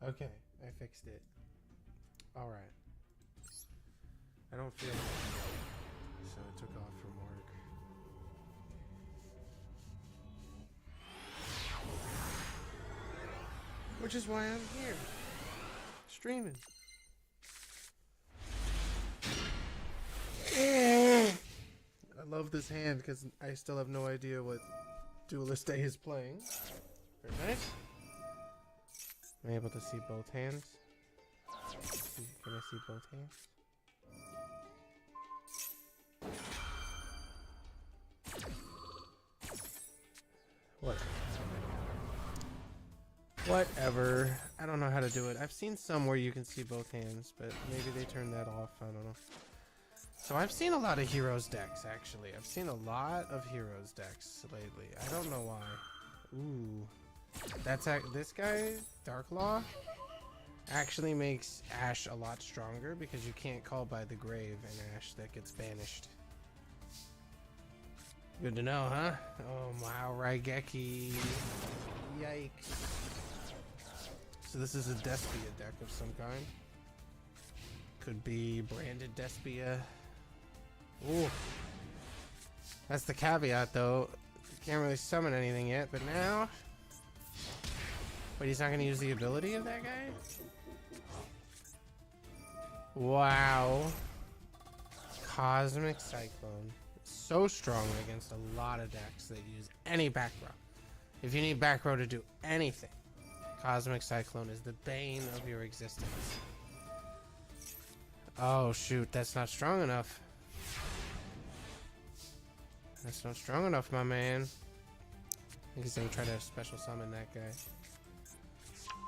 Okay, I fixed it. Alright. I don't feel good, so I took off from work. Which is why I'm here. Streaming. I love this hand because I still have no idea what Duelist A is playing. Very nice. I'm able to see both hands. Can I see both hands? What? Whatever. I don't know how to do it. I've seen some where you can see both hands, but maybe they turned that off. I don't know. So I've seen a lot of Heroes decks, actually. I've seen a lot of Heroes decks lately. I don't know why. Ooh. That's this guy, Dark Law, actually makes Ash a lot stronger because you can't call by the grave and Ash that gets banished. Good to know, huh? Oh, wow, Raigeki. Yikes. So this is a Despia deck of some kind. Could be branded Despia. Ooh. That's the caveat, though. You can't really summon anything yet, but now... Wait, he's not going to use the ability of that guy? Wow. Cosmic Cyclone. So strong against a lot of decks that use any back row. If you need back row to do anything, Cosmic Cyclone is the bane of your existence. Oh shoot, that's not strong enough. That's not strong enough, my man. I think he's gonna try to special summon that guy.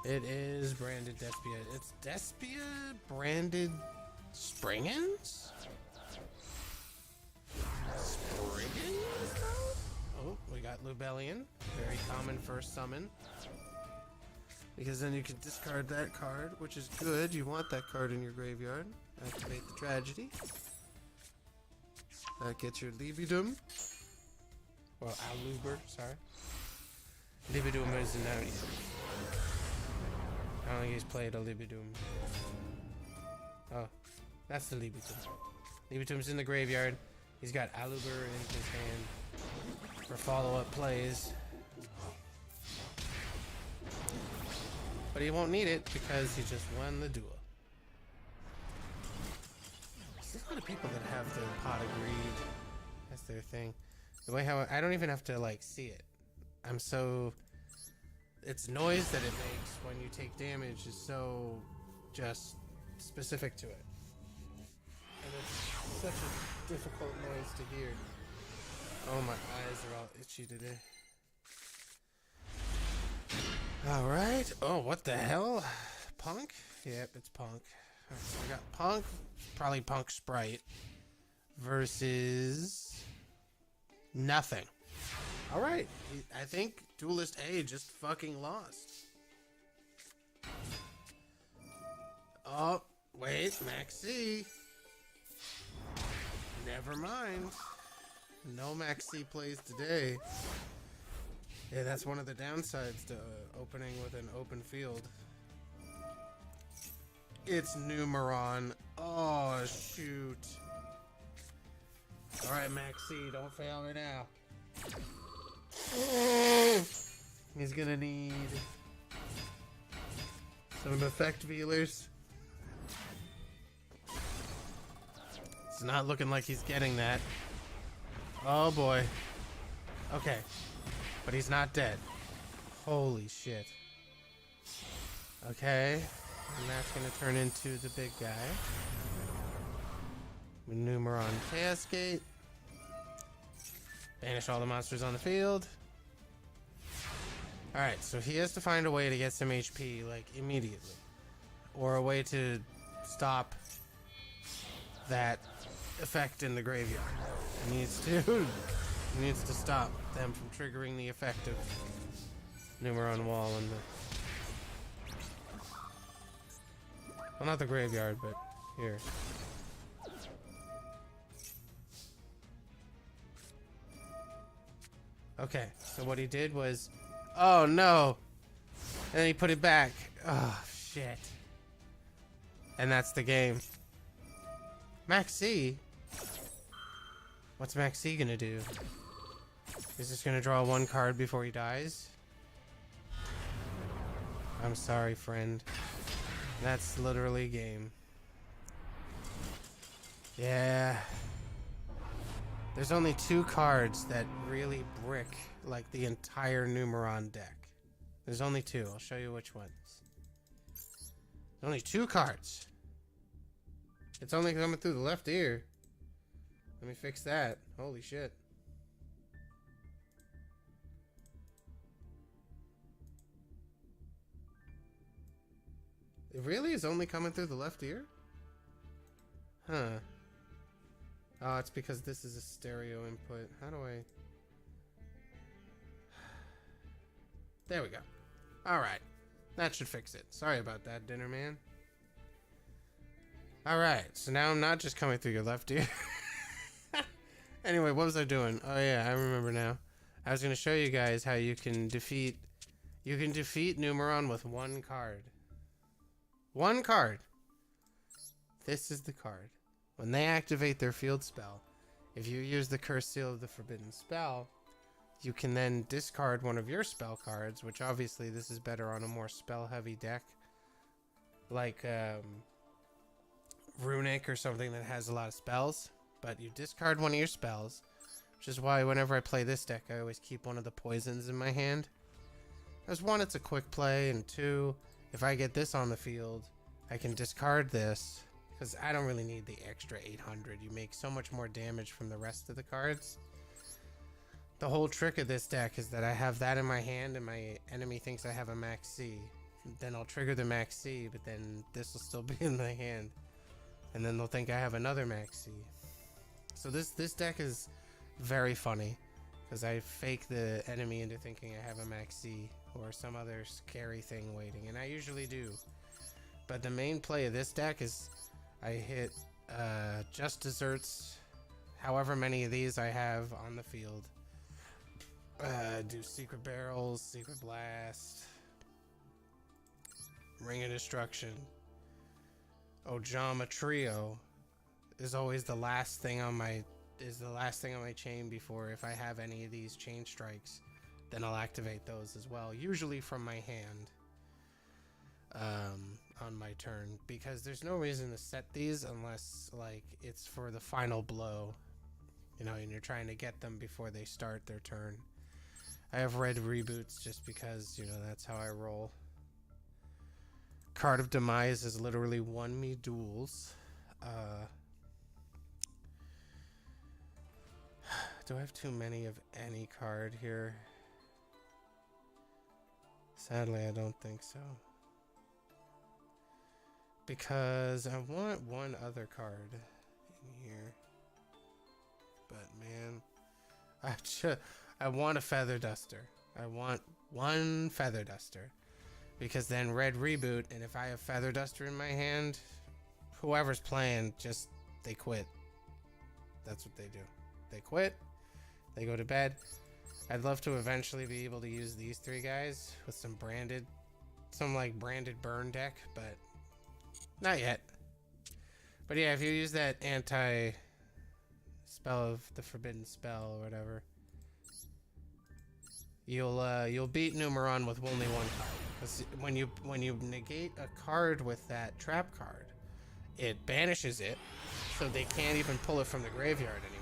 It is branded Despia. It's Despia branded Springans? Springans? Oh, we got Lubellion. Very common first summon. Because then you can discard that card, which is good. You want that card in your graveyard. Activate the Tragedy. That gets your Libidum. Well, Aluber, sorry. Libidum is now. I don't think he's played a Libidum. Oh, that's the Libidum. Libidum's in the graveyard. He's got Aluber in his hand for follow-up plays. But he won't need it because he just won the duel. There's a lot of people that have the Pot of Greed. That's their thing. The way how I don't even have to like see it. I'm so... Its noise that it makes when you take damage is so just specific to it. And it's such a difficult noise to hear. Oh, my eyes are all itchy today. Alright. Oh, what the hell? Punk? Yep, it's Punk. Alright, so we got Punk, probably Punk Sprite, versus nothing. Alright, I think Duelist A just fucking lost. Oh, wait, Maxi. Never mind. No Maxi plays today. Yeah, that's one of the downsides to opening with an open field. It's Numeron. Oh, shoot. Alright, Maxi, don't fail me now. He's gonna need some effect veilers. It's not looking like he's getting that. Oh boy. Okay. But he's not dead. Holy shit. Okay. And that's gonna turn into the big guy. Numeron Chaos Gate. Banish all the monsters on the field. Alright, so he has to find a way to get some HP, like, immediately. Or a way to stop that effect in the graveyard. He needs to stop them from triggering the effect of Numeron Wall and the... Well, not the graveyard, but here. Okay, so what he did was... Oh, no! And then he put it back. Oh, shit. And that's the game. Maxi? What's Maxi gonna do? Is this gonna draw one card before he dies? I'm sorry, friend. That's literally game. Yeah. There's only 2 cards that really brick like the entire Numeron deck. There's only 2. I'll show you which ones. There's only 2 cards. It's only coming through the left ear. Let me fix that. Holy shit. It really is only coming through the left ear? Huh. Oh, it's because this is a stereo input. How do I... There we go. Alright. That should fix it. Sorry about that, Dinner Man. Alright, so now I'm not just coming through your left ear. Anyway, what was I doing? Oh yeah, I remember now. I was going to show you guys how you can defeat... You can defeat Numeron with 1 card. 1 card. This is the card. When they activate their field spell, if you use the Cursed Seal of the Forbidden Spell, you can then discard one of your spell cards, which obviously this is better on a more spell-heavy deck, like Runic or something that has a lot of spells. But you discard one of your spells, which is why whenever I play this deck, I always keep one of the poisons in my hand. As 1, it's a quick play, and 2, if I get this on the field, I can discard this, because I don't really need the extra 800. You make so much more damage from the rest of the cards. The whole trick of this deck is that I have that in my hand, and my enemy thinks I have a Max C. Then I'll trigger the Max C, but then this will still be in my hand. And then they'll think I have another Max C. So this deck is very funny, because I fake the enemy into thinking I have a Max C or some other scary thing waiting, and I usually do. But the main play of this deck is I hit just desserts, however many of these I have on the field. Do Secret Barrels, Secret Blast, Ring of Destruction. Ojama Trio is always the last thing on my chain before, if I have any of these chain strikes, then I'll activate those as well, usually from my hand on my turn, because there's no reason to set these unless like it's for the final blow, you know, and you're trying to get them before they start their turn. I have red reboots just because, you know, that's how I roll. Card of Demise is literally won me duels. Do I have too many of any card here? Sadly, I don't think so. Because I want one other card in here. But man, I want a Feather Duster. I want one Feather Duster. Because then red reboot, and if I have Feather Duster in my hand, whoever's playing, just, they quit. That's what they do. They quit, they go to bed. I'd love to eventually be able to use these 3 guys with some like branded burn deck, but not yet. But yeah, if you use that anti spell of the Forbidden Spell or whatever, you'll beat Numeron with only 1 card. Because when you negate a card with that trap card, it banishes it, so they can't even pull it from the graveyard anymore.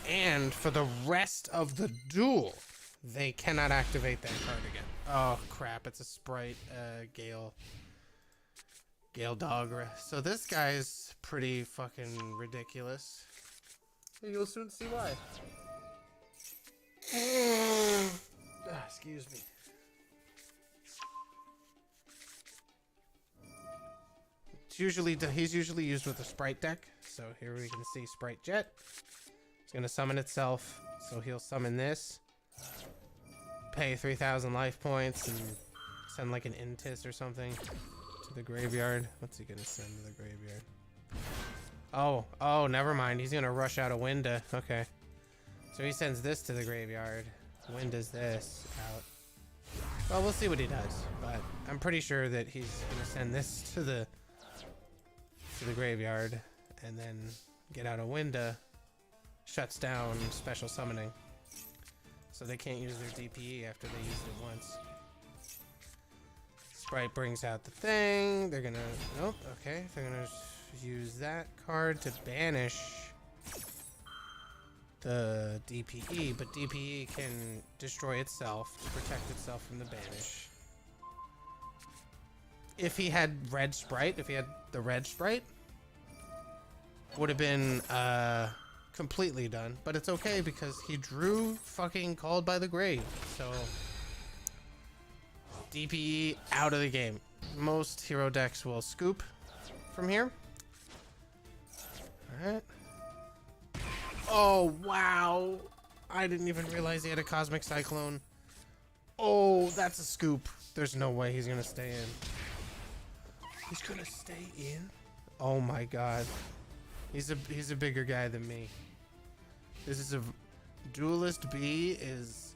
And for the rest of the duel, they cannot activate that card again. Oh crap! It's a Sprite Gale Dogra. So this guy's pretty fucking ridiculous. You'll soon see why. Excuse me. He's usually used with a Sprite deck. So here we can see Sprite Jet. It's gonna summon itself. So he'll summon this. Pay 3,000 life points and send like an Intis or something to the graveyard. What's he gonna send to the graveyard? Oh, never mind. He's gonna rush out a Winda. Okay. So he sends this to the graveyard. Winda's this out. Well, we'll see what he does, but I'm pretty sure that he's gonna send this to the graveyard, and then get out a window, shuts down special summoning, so they can't use their DPE after they used it once. Sprite brings out the thing. They're gonna nope. Okay, they're gonna use that card to banish the DPE, but DPE can destroy itself to protect itself from the banish. If he had red Sprite, if he had the red Sprite, would have been completely done. But it's okay because he drew fucking Called by the Grave. So DPE out of the game. Most hero decks will scoop from here. Alright. Oh, wow. I didn't even realize he had a Cosmic Cyclone. Oh, that's a scoop. There's no way he's gonna stay in. He's gonna stay in? Oh my god. He's a bigger guy than me. This is a Duelist B is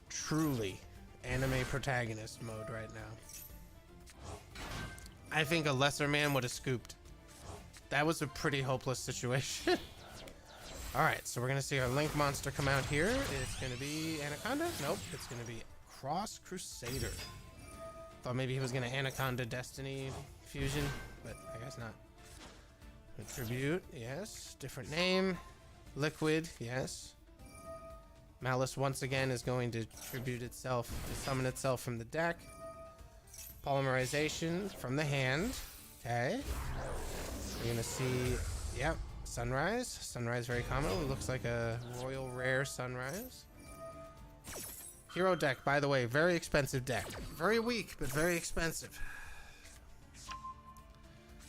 truly anime protagonist mode right now. I think a lesser man would have scooped. That was a pretty hopeless situation. Alright, so we're gonna see our Link monster come out here. It's gonna be Anaconda? Nope, it's gonna be Cross Crusader. Thought maybe he was gonna Anaconda Destiny fusion, but I guess not. Tribute, yes. Different name. Liquid, yes. Malice once again is going to tribute itself, to summon itself from the deck. Polymerization from the hand. Okay. We're gonna see, yep, Sunrise. Sunrise very common. It looks like a royal rare Sunrise. Hero deck, by the way, very expensive deck. Very weak, but very expensive.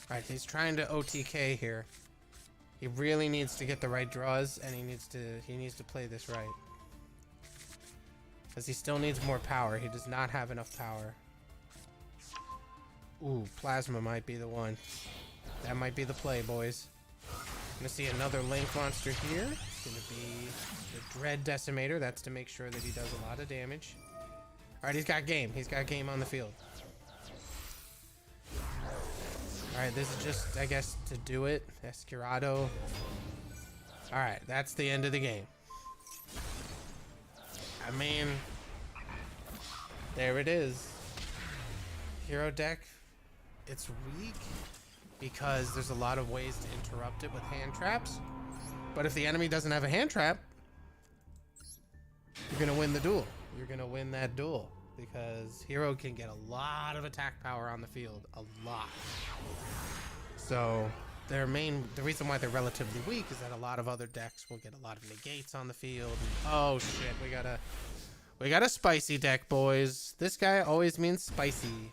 Alright, he's trying to OTK here. He really needs to get the right draws, and he needs to play this right. Because he still needs more power. He does not have enough power. Ooh, Plasma might be the one. That might be the play, boys. I'm gonna see another Link monster here. It's gonna be the Dread Decimator. That's to make sure that he does a lot of damage. Alright, he's got game. He's got game on the field. Alright, this is just, I guess, to do it. Escurado. Alright, that's the end of the game. I mean, there it is. Hero deck, it's weak because there's a lot of ways to interrupt it with hand traps. But if the enemy doesn't have a hand trap, you're going to win the duel. You're going to win that duel. Because Hero can get a lot of attack power on the field. A lot. So, the reason why they're relatively weak is that a lot of other decks will get a lot of negates on the field. And, oh shit, we got a spicy deck, boys. This guy always means spicy.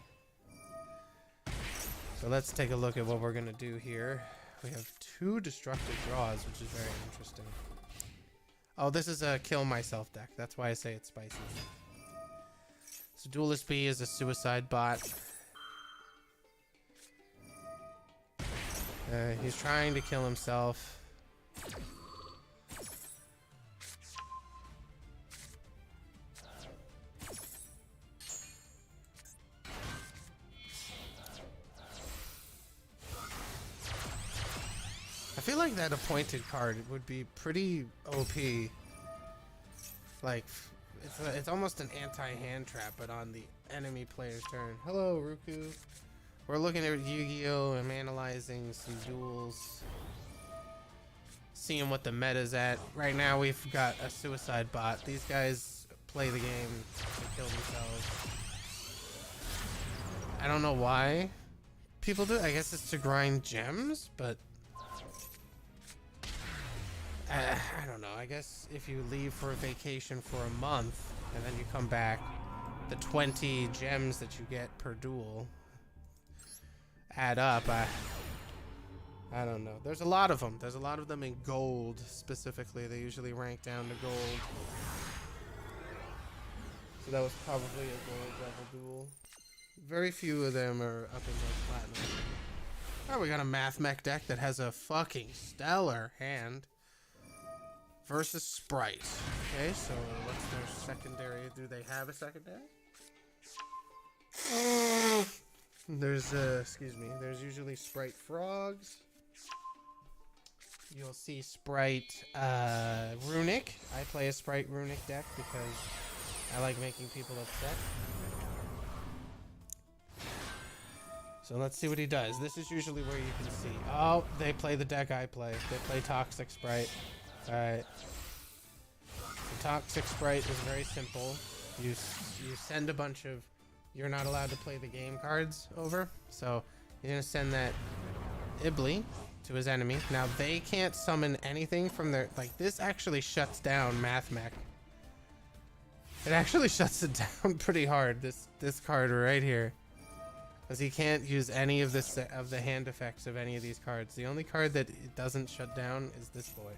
So let's take a look at what we're gonna do here. We have 2 destructive draws, which is very interesting. Oh, this is a kill myself deck. That's why I say it's spicy. So Duelist B is a suicide bot. He's trying to kill himself. I feel like that appointed card would be pretty OP. Like, it's almost an anti-hand trap, but on the enemy player's turn. Hello, Ruku. We're looking at Yu-Gi-Oh! And analyzing some duels. Seeing what the meta's at. Right now we've got a suicide bot. These guys play the game to kill themselves. I don't know why people do it. I guess it's to grind gems, but I don't know. I guess if you leave for a vacation for a month and then you come back, the 20 gems that you get per duel add up. I don't know. There's a lot of them. There's a lot of them in gold specifically. They usually rank down to gold. So that was probably a gold level duel. Very few of them are up in like platinum. Alright, we got a Math Mech deck that has a fucking stellar hand. Versus Sprite. Okay, so what's their secondary? Do they have a secondary? There's excuse me, there's usually sprite frogs. You'll see sprite runic. I play a sprite runic deck because I like making people upset. So let's see what he does. This is usually where you can see. Oh, they play the deck I play. They play toxic sprite. Alright. The toxic sprite is very simple. You send a bunch of, you're not allowed to play the game cards over. So you're going to send that Ibly to his enemy. Now they can't summon anything from their, like this actually shuts down Mathmech. It actually shuts it down pretty hard, this card right here. Because he can't use any of this of the hand effects of any of these cards. The only card that it doesn't shut down is this boy.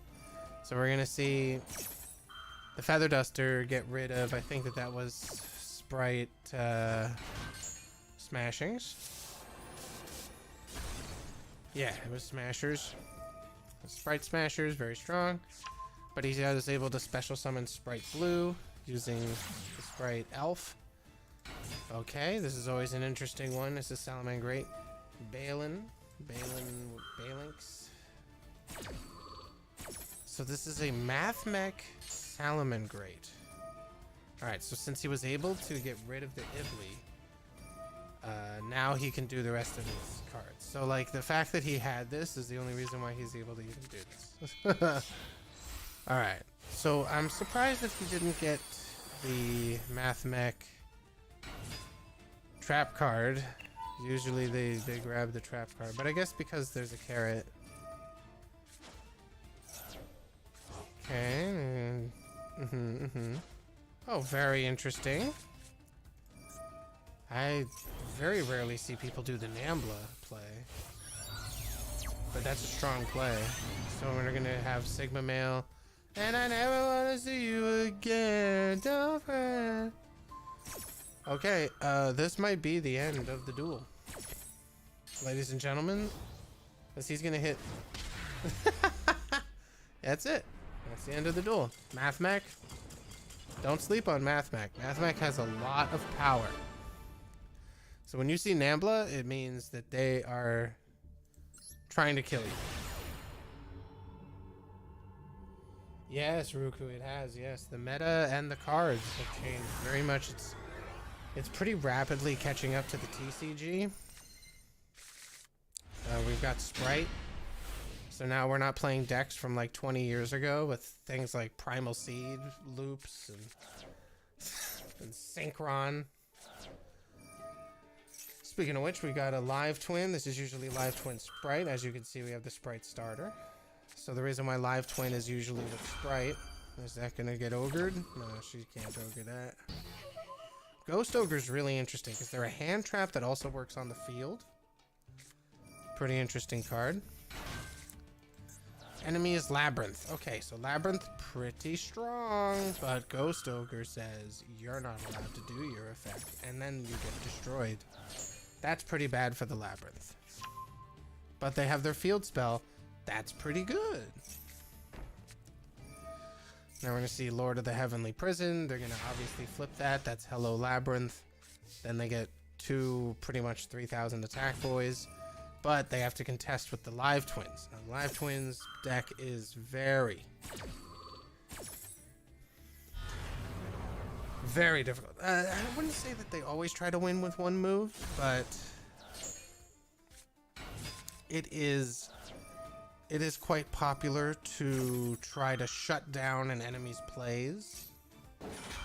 So we're gonna see the Feather Duster get rid of, I think that was Sprite Smashings. Yeah, it was Smashers. Sprite Smashers, very strong. But he was able to special summon Sprite Blue using the Sprite Elf. Okay, this is always an interesting one. This is Salamangreat. Balinx. So this is a Mathmech Salamangreat. Alright, so since he was able to get rid of the Ibly, now he can do the rest of his cards. So like the fact that he had this is the only reason why he's able to even do this. Alright, so I'm surprised that he didn't get the Mathmech trap card. Usually they grab the trap card, but I guess because there's a carrot. Okay. Oh, very interesting. I very rarely see people do the Nambla play, but that's a strong play. So we're gonna have Sigma Male, and I never wanna see you again, don't fret. Okay, this might be the end of the duel, ladies and gentlemen, because he's gonna hit. That's it. That's the end of the duel. Mathmech. Don't sleep on Mathmech. Mathmech has a lot of power. So when you see Nambla, it means that they are trying to kill you. Yes, Ruku, it has. Yes, the meta and the cards have changed very much. It's pretty rapidly catching up to the TCG. We've got Sprite. So now we're not playing decks from like 20 years ago with things like Primal Seed loops and Synchron. Speaking of which, we got a Live Twin. This is usually Live Twin Sprite. As you can see, we have the Sprite starter. So the reason why Live Twin is usually with Sprite, is that going to get ogred? No, she can't ogre that. Ghost Ogre is really interesting because they're a hand trap that also works on the field. Pretty interesting card. Enemy is Labyrinth. Okay, so Labyrinth pretty strong, but Ghost Ogre says you're not allowed to do your effect, and then you get destroyed. That's pretty bad for the Labyrinth. But they have their field spell. That's pretty good. Now we're going to see Lord of the Heavenly Prison. They're going to obviously flip that. That's Hello Labyrinth. Then they get two pretty much 3,000 attack boys. But they have to contest with the Live Twins. Now, the Live Twins deck is very difficult. I wouldn't say that they always try to win with one move, but it is quite popular to try to shut down an enemy's plays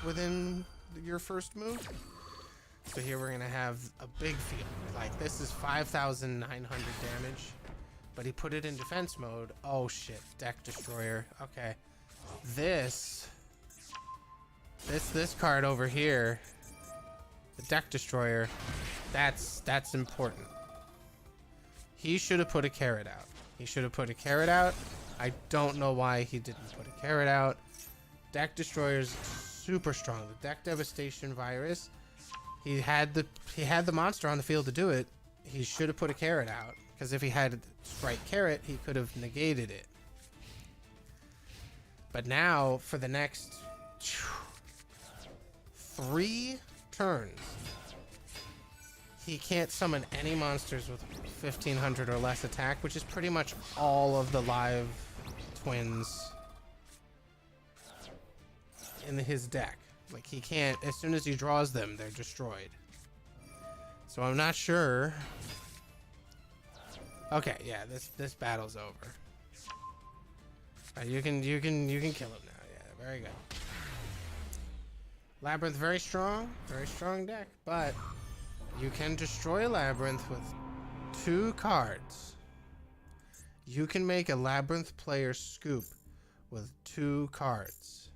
within your first move. So here we're gonna have a big field. Like this is 5,900 damage, but he put it in defense mode. Oh shit, Deck Destroyer. Okay, this card over here, the Deck Destroyer, that's important. He should have put a carrot out. He should have put a carrot out. I don't know why he didn't put a carrot out. Deck Destroyer's super strong. The Deck Devastation Virus. He had the monster on the field to do it. He should have put a carrot out, because if he had Sprite Carrot, he could have negated it. But now, for the next 3 turns, he can't summon any monsters with 1500 or less attack, which is pretty much all of the live twins in his deck. Like, he can't, as soon as he draws them, they're destroyed. So I'm not sure. Okay, yeah, this battle's over. Alright, you can kill him now. Yeah, very good. Labyrinth, very strong deck, but you can destroy Labyrinth with 2 cards. You can make a Labyrinth player scoop with 2 cards.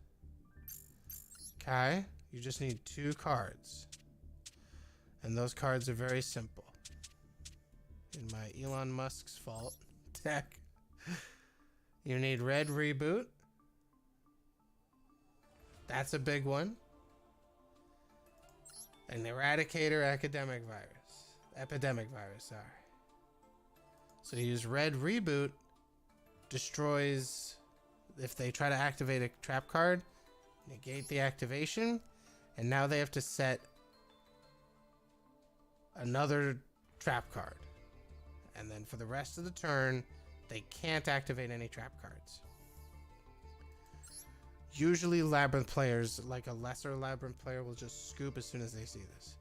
Okay? You just need 2 cards. And those cards are very simple. In my Elon Musk's fault deck, you need Red Reboot. That's a big one. An Eradicator Epidemic Virus, sorry. So you use Red Reboot, destroys, if they try to activate a trap card, negate the activation, and now they have to set another trap card. And then for the rest of the turn, they can't activate any trap cards. Usually Labyrinth players, like a lesser Labyrinth player, will just scoop as soon as they see this.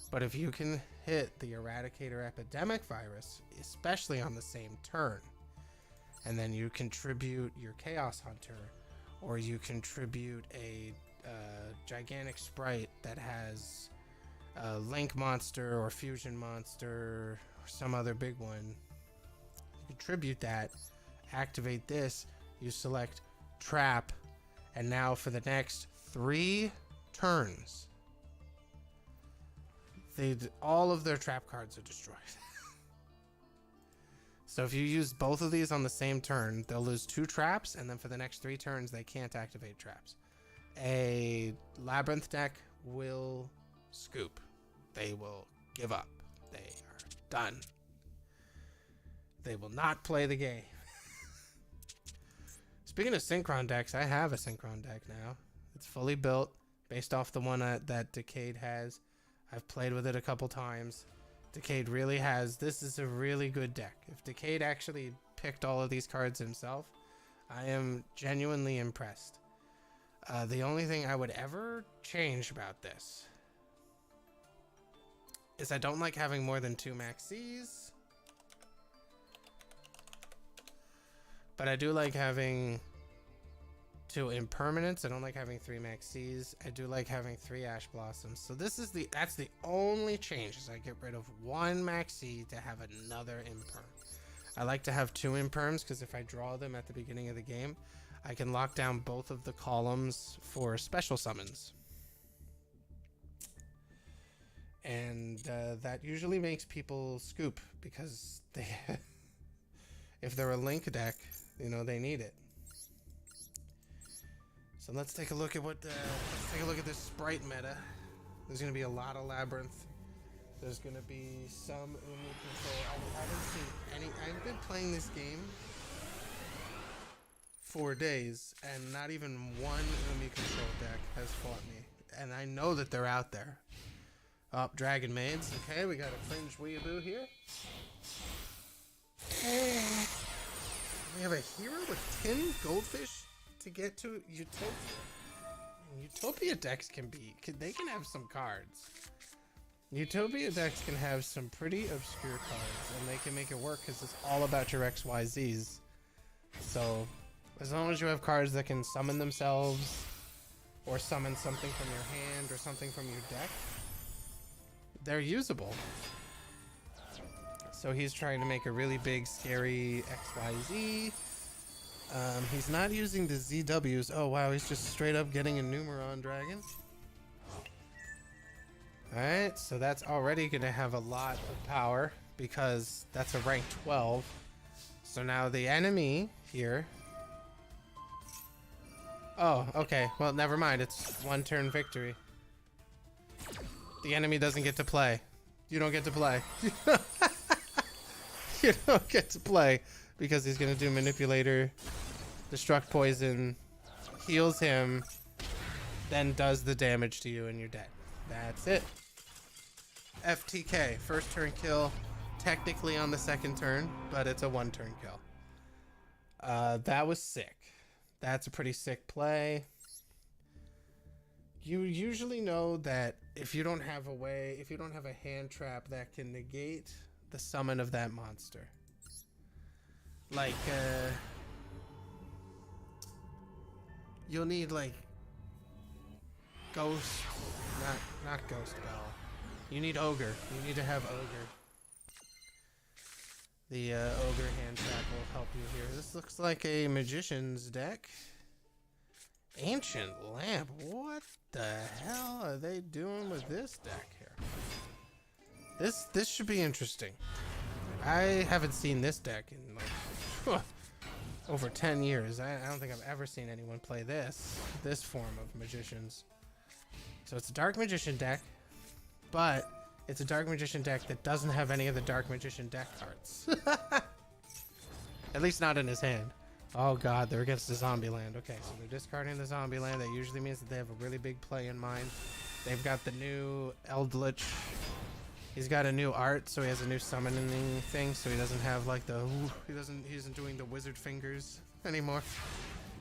But if you can hit the Eradicator Epidemic Virus, especially on the same turn, and then you contribute your Chaos Hunter, or you contribute a gigantic sprite that has a Link monster or Fusion monster or some other big one, you contribute that, activate this, you select Trap, and now for the next 3 turns, all of their trap cards are destroyed. So if you use both of these on the same turn, they'll lose 2 traps, and then for the next 3 turns, they can't activate traps. A Labyrinth deck will scoop. They will give up. They are done. They will not play the game. Speaking of Synchron decks, I have a Synchron deck now. It's fully built, based off the one that Decade has. I've played with it a couple times. Decade really has, this is a really good deck. If Decade actually picked all of these cards himself, I am genuinely impressed. The only thing I would ever change about this is I don't like having more than 2 Maxis. But I do like having 2 Impermanents. I don't like having 3 Maxis. I do like having 3 Ash Blossoms. So that's the only change, is I get rid of 1 Maxi to have another Imperm. I like to have 2 Imperms because if I draw them at the beginning of the game, I can lock down both of the columns for special summons. And that usually makes people scoop because they if they're a Link deck, you know, they need it. So let's take a look at this sprite meta. There's gonna be a lot of Labyrinth. There's gonna be some Umi control. I haven't seen any. I've been playing this game 4 days, and not even one Umi control deck has fought me. And I know that they're out there. Oh, Dragon Maids. Okay, we got a cringe weeaboo here. We have a hero with 10 goldfish to get to Utopia. And Utopia decks can have some cards. Utopia decks can have some pretty obscure cards, and they can make it work because it's all about your XYZs. So, as long as you have cards that can summon themselves, or summon something from your hand, or something from your deck, they're usable. So he's trying to make a really big, scary XYZ. He's not using the ZWs. Oh, wow, he's just straight up getting a Numeron Dragon. Alright, so that's already going to have a lot of power because that's a rank 12. So now the enemy here... Oh, okay. Well, never mind. It's 1 turn victory. The enemy doesn't get to play. You don't get to play. You don't get to play because he's going to do Manipulator, Destruct Poison, heals him, then does the damage to you and you're dead. That's it. FTK, first turn kill, technically on the second turn, but it's a 1-turn kill. That was sick. That's a pretty sick play. You usually know that if you don't have a hand trap that can negate the summon of that monster. Like, you'll need, like, Ghost, not Ghost Bell. You need Ogre. You need to have Ogre. The Ogre hand trap will help you here. This looks like a Magician's deck. Ancient Lamp. What the hell are they doing with this deck here? This should be interesting. I haven't seen this deck in like over 10 years. I don't think I've ever seen anyone play this form of Magicians. So it's a Dark Magician deck, but it's a Dark Magician deck that doesn't have any of the Dark Magician deck cards. At least not in his hand. Oh god, they're against the Zombie Land. Okay, so they're discarding the Zombie Land. That usually means that they have a really big play in mind. They've got the new Eldritch. He's got a new art, so he has a new summoning thing, so he doesn't have like the... He isn't doing the wizard fingers anymore.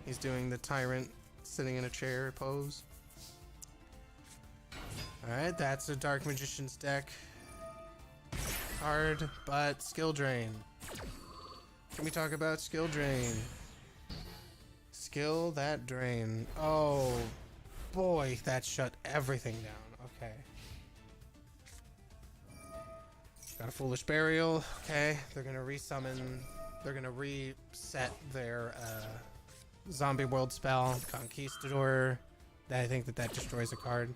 He's doing the Tyrant sitting in a chair pose. Alright, that's a Dark Magician's deck. Hard, but skill drain. Can we talk about skill drain? Skill that drain. Oh boy, that shut everything down. Okay. Got a Foolish Burial. Okay, they're gonna resummon. They're gonna reset their Zombie World spell, Conquistador. I think that destroys a card.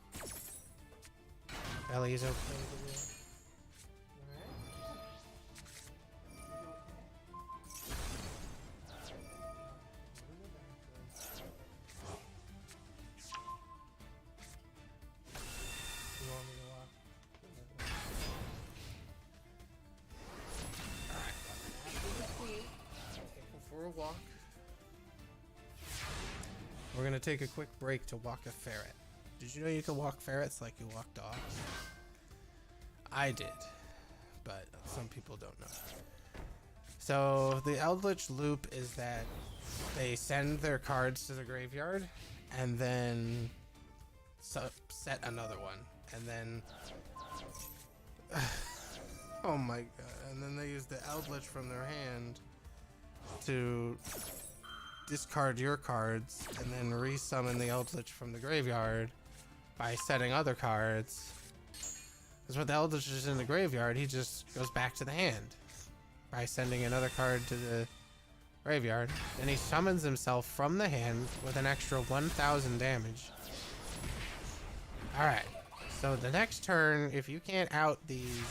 Belly is okay. For a walk. We're gonna take a quick break to walk a ferret. Did you know you can walk ferrets like you walk dogs? I did, but some people don't know. So the Eldritch loop is that they send their cards to the graveyard and then set another one, and then oh my god, and then they use the Eldritch from their hand to discard your cards and then resummon the Eldritch from the graveyard by setting other cards. Because when the Eldritch is in the graveyard, he just goes back to the hand by sending another card to the graveyard. And he summons himself from the hand with an extra 1,000 damage. Alright, so the next turn, if you can't out these...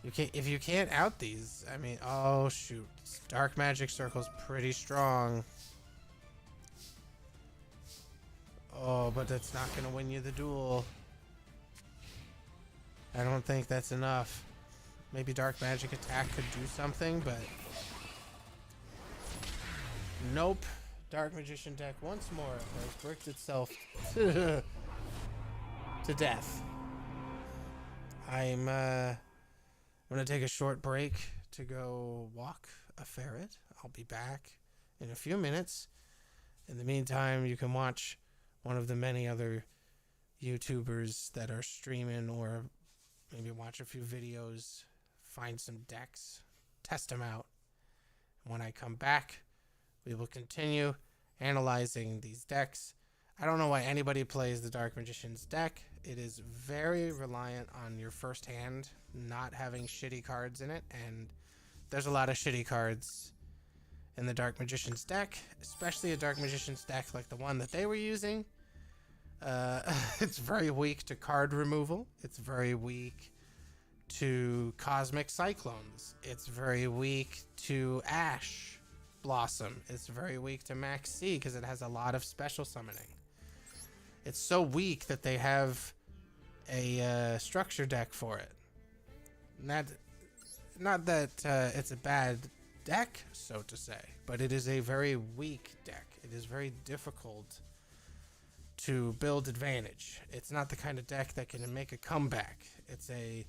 If you can't out these, I mean, oh shoot. Dark Magic Circle's pretty strong. Oh, but that's not gonna win you the duel. I don't think that's enough. Maybe Dark Magic Attack could do something, but... Nope. Dark Magician deck once more has bricked itself to death. I'm gonna take a short break to go walk a ferret. I'll be back in a few minutes. In the meantime, you can watch one of the many other YouTubers that are streaming, or maybe watch a few videos, find some decks, test them out. When I come back, we will continue analyzing these decks. I don't know why anybody plays the Dark Magician's deck. It is very reliant on your first hand not having shitty cards in it, and there's a lot of shitty cards in the Dark Magician's deck, especially a Dark Magician's deck like the one that they were using. It's very weak to card removal. It's very weak to Cosmic Cyclones. It's very weak to Ash Blossom. It's very weak to Max C because it has a lot of special summoning. It's so weak that they have a structure deck for it. Not that it's a bad deck, so to say, but it is a very weak deck. It is very difficult to build advantage. It's not the kind of deck that can make a comeback. It's a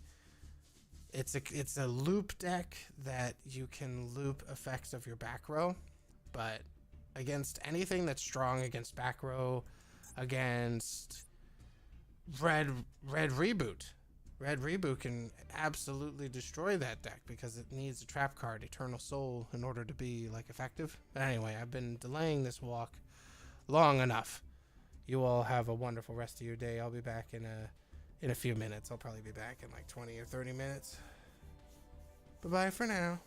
loop deck that you can loop effects of your back row, but against anything that's strong, against back row, against red reboot. Red Reboot can absolutely destroy that deck because it needs a trap card, Eternal Soul, in order to be like effective. But anyway, I've been delaying this walk long enough. You all have a wonderful rest of your day. I'll be back in a few minutes. I'll probably be back in like 20 or 30 minutes. Bye-bye for now.